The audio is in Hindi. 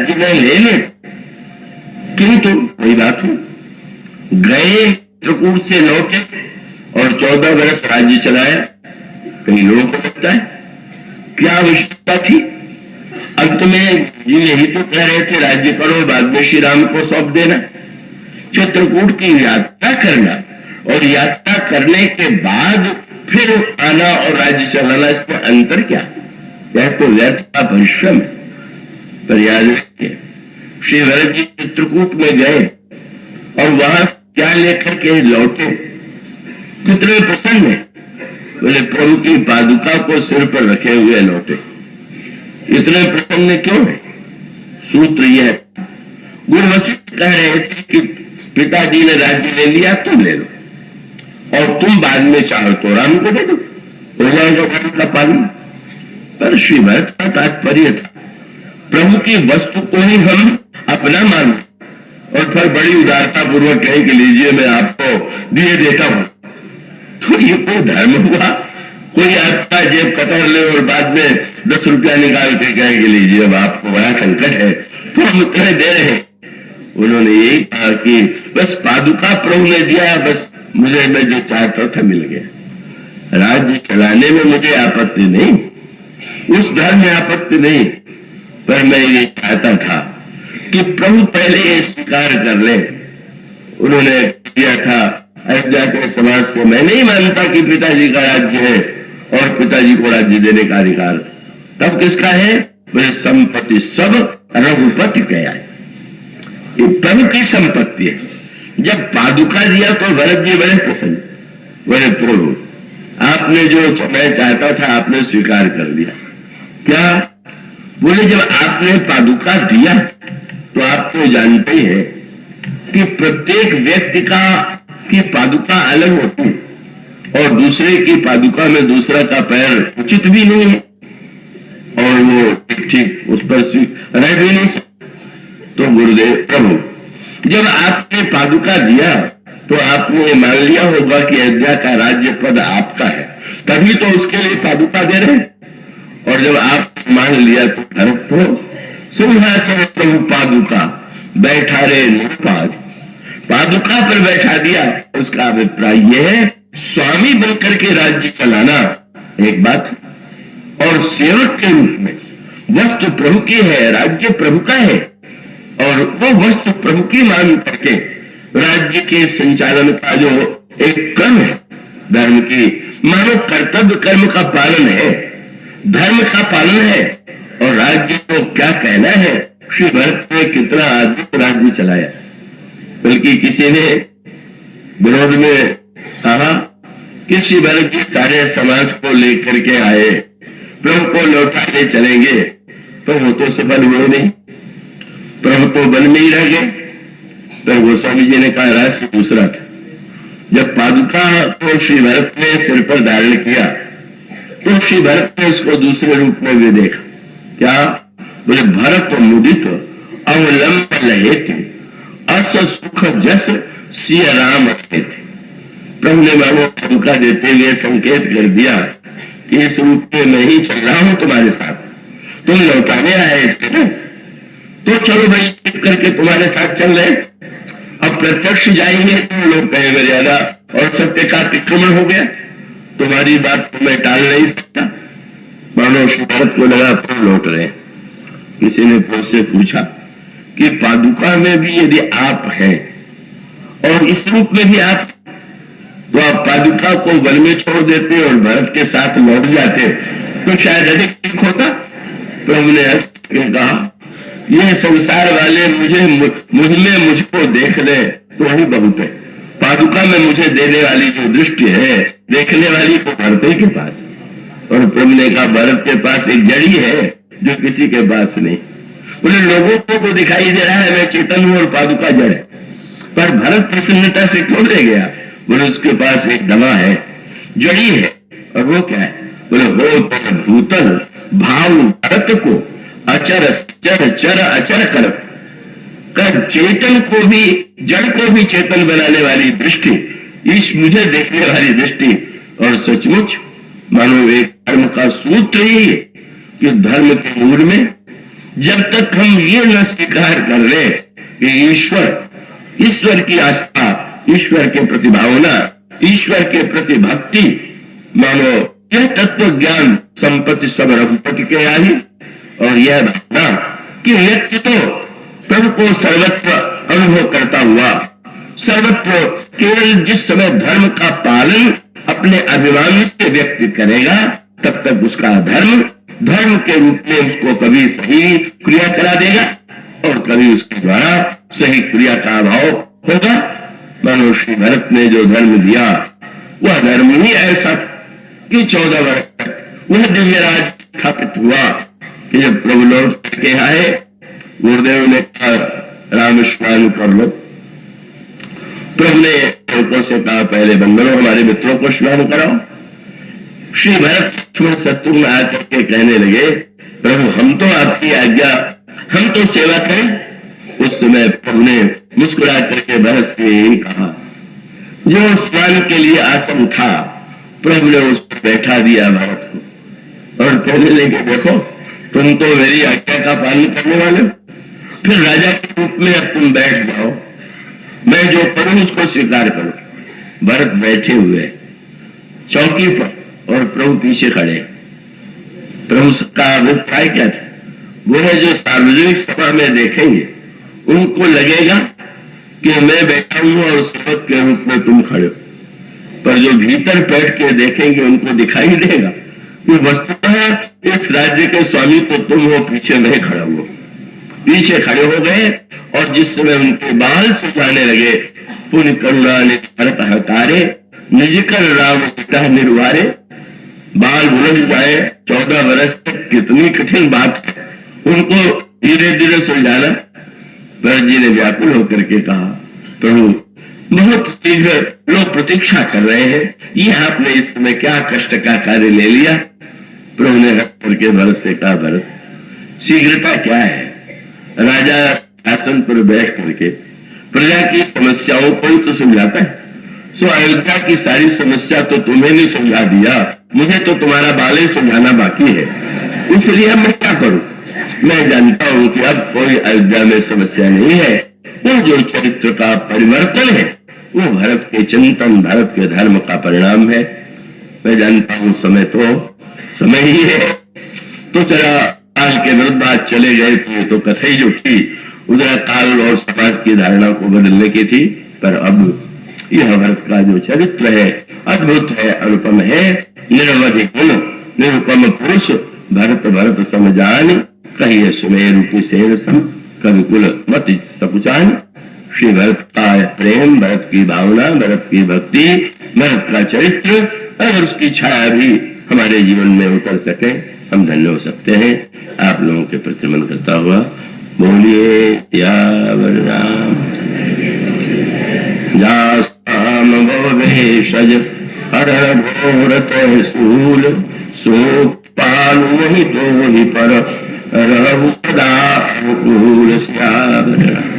राज्य में ले लेते, किंतु वही बात हो, गए चित्रकूट से लौटे और 14 वर्ष राज्य चलाया। कई लोगों को लगता है क्या आवश्यकता थी? अंत में जी यही तो कह रहे थे राज्य करो, बाद में श्री राम को सौंप देना। चित्रकूट की यात्रा करना और यात्रा करने के बाद फिर आना और राज्य चलाना, इसमें अंतर क्या? यह तो व्यर्थ का परिश्रम है। पर याद रखिए, श्री भरत जी चित्रकूट में गए और वहां क्या लेकर के लौटे, कितने प्रसन्न है। बोले प्रभु की पादुका को सिर पर रखे हुए लौटे। इतने प्रसन्न क्यों है? सूत्र यह है, गुरु वशिष्ठ कह रहे थे कि पिताजी ने राज्य ले लिया, तुम ले लो, और तुम बाद में चाहो तो राम को दे दो, हो जाएगा धर्म का पालन। पर श्री भरत का तात्पर्य था प्रभु की वस्तु को ही हम अपना मानो और फिर बड़ी उदारता पूर्वक कहे कि लीजिए मैं आपको दिए देता हूं। तो ये कोई धर्म हुआ? कोई आपका जेब कतर ले और बाद में 10 रुपया निकाल के कहे कि लीजिए अब आपको बड़ा संकट है तो हम उतने दे रहे हैं। उन्होंने यही कहा कि बस पादुका प्रभु ने दिया, बस मुझे मैं जो चाहता था मिल गया। राज्य चलाने में मुझे आपत्ति नहीं, उस धर्म में आपत्ति नहीं, पर मैं ये चाहता था कि प्रभु पहले ये स्वीकार कर ले। उन्होंने किया था अयोध्या के समाज से, मैं नहीं मानता कि पिताजी का राज्य है और पिताजी को राज्य देने का अधिकार। तब किसका है? बोले संपत्ति सब रघुपति कहा है, ये प्रभु की संपत्ति है। जब पादुका दिया तो भरत जी बड़े प्रसन्न, बोले प्रभु आपने जो मैं चाहता था आपने स्वीकार कर दिया। क्या? बोले जब आपने पादुका दिया तो आप तो जानते ही हैं कि प्रत्येक व्यक्ति की पादुका अलग होती है और दूसरे की पादुका में दूसरा का पैर उचित भी नहीं है और वो ठीक उस पर रह भी नहीं सकता। तो गुरुदेव प्रभु जब आपने पादुका दिया तो आपने ये मान लिया होगा कि अयोध्या का राज्य पद आपका है, तभी तो उसके लिए पादुका दे रहे। और जब आप मान लिया तो भरत तो सिंहासन प्रभु पादुका बैठा रे निपाद, पादुका पर बैठा दिया। उसका अभिप्राय यह है स्वामी बनकर के राज्य चलाना एक बात, और सेवक के रूप में वस्तु प्रभु की है, राज्य प्रभु का है, और वो वस्तु प्रभु की मान करके राज्य के संचालन का जो एक क्रम है धर्म की, मानो कर्तव्य कर्म का पालन है, धर्म का पालन है। और राज्य को क्या कहना है, श्री भरत ने कितना अद्भुत राज्य चलाया। बल्कि किसी ने विरोध में कहा कि श्री भरत जी सारे समाज को लेकर के आए, प्रभु को लौटाने चलेंगे, तो वो तो सफल हुए नहीं, प्रभु तो वन में ही रह गए। तो गोस्वामी जी ने कहा रहस्य दूसरा था। जब पादुका को श्री भरत ने सिर पर धारण किया तो श्री भरत ने उसको दूसरे रूप में भी देखा। क्या? बोले भरत मुदित अवलंब लहेते अस सुख जस सिया राम थे। प्रभु ने मानो पादुका देते हुए संकेत कर दिया कि इस रूप में मैं ही चल रहा हूं तुम्हारे साथ, तुम लौटाने आए थे ना, तो चलो भाई चुप करके तुम्हारे साथ चल रहे। अब प्रत्यक्ष जाएंगे तो लोग कहे मर्यादा और सत्य का अतिक्रमण हो गया, तुम्हारी बात तो मैं टाल नहीं सकता। मानो श्री भरत को लगा तुम लौट रहे। किसी ने मुझसे पूछा कि पादुका में भी यदि आप हैं और इस रूप में भी आप, तो आप पादुका को वन में छोड़ देते और भरत के साथ लौट जाते तो शायद अधिक ठीक होता। प्रभु ने हंस के कहा ये संसार वाले मुझको देख ले तो वही बहुत है, पादुका में मुझे देने वाली जो दृष्टि है देखने वाली तो भरत के पास। और प्रभु ने कहा भरत के पास एक जड़ी है जो किसी के पास नहीं। बोले लोगों को तो दिखाई दे रहा है मैं चेतन हूं और पादुका जड़ है, पर भरत प्रसन्नता से क्यों ले गया? बोले उसके पास एक दवा है, जड़ी है, और वो क्या है? बोले हो तो भूतल भाव भरत को अचर चर चर अचर कर चेतन को भी जड़ को भी चेतन बनाने वाली दृष्टि, इस मुझे देखने वाली दृष्टि। और सचमुच मानो एक धर्म का सूत्र ही है कि धर्म के मूल में जब तक हम ये न स्वीकार कर ले कि ईश्वर की आस्था, ईश्वर के प्रति भावना, ईश्वर के प्रति भक्ति, मानो यह तत्व ज्ञान संपत्ति सब रघुपति के आई, और यह भावना कि व्यक्ति तो प्रभु को सर्वत्र अनुभव करता हुआ, सर्वत्र केवल जिस समय धर्म का पालन अपने अभिमान से व्यक्ति करेगा, तब तक उसका धर्म के रूप में उसको कभी सही क्रिया करा देगा और कभी उसके द्वारा सही क्रिया का अभाव होगा। मानो श्री भरत ने जो धर्म दिया वह धर्म ही ऐसा कि 14 वर्ष तक वह दिव्य राज स्थापित हुआ कि जब प्रभु लौट के आए, गुरुदेव ने कहा राम स्नान कर लो। प्रभु ने लोगों से कहा पहले बंदरों हमारे मित्रों को स्नान कराओ। श्री भरत लक्ष्मण शत्रुघ्न आकर के कहने लगे प्रभु हम तो आपकी आज्ञा, हम तो सेवा करें। उस समय प्रभु ने मुस्कुरा करके भरत से यही कहा, जो स्नान के लिए आसन था प्रभु ने उस पर बैठा दिया भरत को और कहने लगे देखो तुम तो मेरी आज्ञा का पालन करने वाले हो, फिर राजा के रूप में अब तुम बैठ जाओ, मैं जो करूं उसको स्वीकार करो। भरत बैठे हुए चौकी पर और प्रभु पीछे खड़े। प्रभु का अभिप्राय क्या था? वो है जो सार्वजनिक सभा में देखेंगे उनको लगेगा कि मैं बैठा हूं और सेवक के रूप में तुम खड़े हो, पर जो भीतर बैठ के देखेंगे उनको दिखाई देगा कि वस्तुतः इस राज्य के स्वामी तो तुम हो, पीछे मैं खड़ा हुआ। पीछे खड़े हो गए और जिस समय उनके बाल सुझाने लगे, पुण्य करुणा ने भरत हकारे, निज कर राम पिता निर्वारे। बाल बुलंद जाए, 14 वर्ष तक कितनी कठिन बात है, उनको धीरे धीरे सुलझाना। भरत जी ने व्याकुल होकर के कहा प्रभु बहुत शीघ्र लोग प्रतीक्षा कर रहे हैं, ये आपने इस समय क्या कष्ट का कार्य ले लिया। प्रभु ने हंस करके भरत से कहा भरत शीघ्रता क्या है, राजा आसन पर बैठ करके प्रजा की समस्याओं को ही तो सुलझाता है। सो अयोध्या की सारी समस्या तो तुम्हें नहीं सुलझा दिया, मुझे तो तुम्हारा बाल ही सुलझाना बाकी है, इसलिए अब मैं क्या करूं। मैं जानता हूं कि अब कोई अयोध्या में समस्या नहीं है, वो जो चरित्र का परिवर्तन है वो भरत के चिंतन, भरत के धर्म का परिणाम है। मैं जानता हूं समय ही है। तो जरा काल के विरुद्ध आज चले गए थे तो कथा ही जो थी उधर काल और समाज की धारणा को बदलने की थी, पर अब यह भरत का जो चरित्र है अद्भुत है, अनुपम है, निरवधि गुण निरुपम पुरुष, भरत समझान कहिए सुमेरु की सेर सम, कवि कुल मत सकुचान। श्री भरत का प्रेम, भरत की भावना, भरत की भक्ति, भरत का चरित्र अगर उसकी छाया भी हमारे जीवन में उतर सके हम धन्य हो सकते हैं। आप लोगों के प्रति नमन करता हुआ बोलिए यावर राम जाम भेषज हर घोर तूल सो पालु वही तो ही पर रहु सदा अनुकूल श्यावर राम।